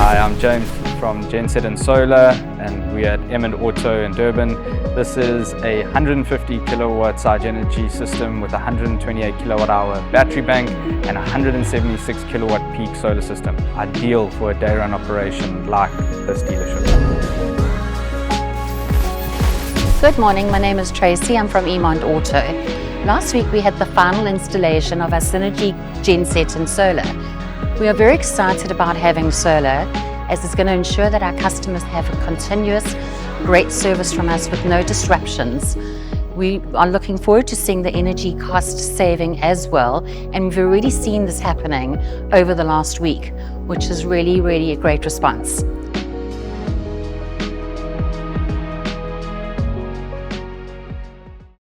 Hi, I'm James from Genset and Solar, and we're at Emond Auto in Durban. This is a 150 kilowatt Sigenergy system with a 128 kilowatt hour battery bank and 176 kilowatt peak solar system. Ideal for a day run operation like this dealership. Good morning, my name is Tracy, I'm from Emond Auto. Last week we had the final installation of our Sigenergy Genset and Solar. We are very excited about having solar, as it's going to ensure that our customers have a continuous, great service from us with no disruptions. We are looking forward to seeing the energy cost saving as well, and we've already seen this happening over the last week, which is really a great response.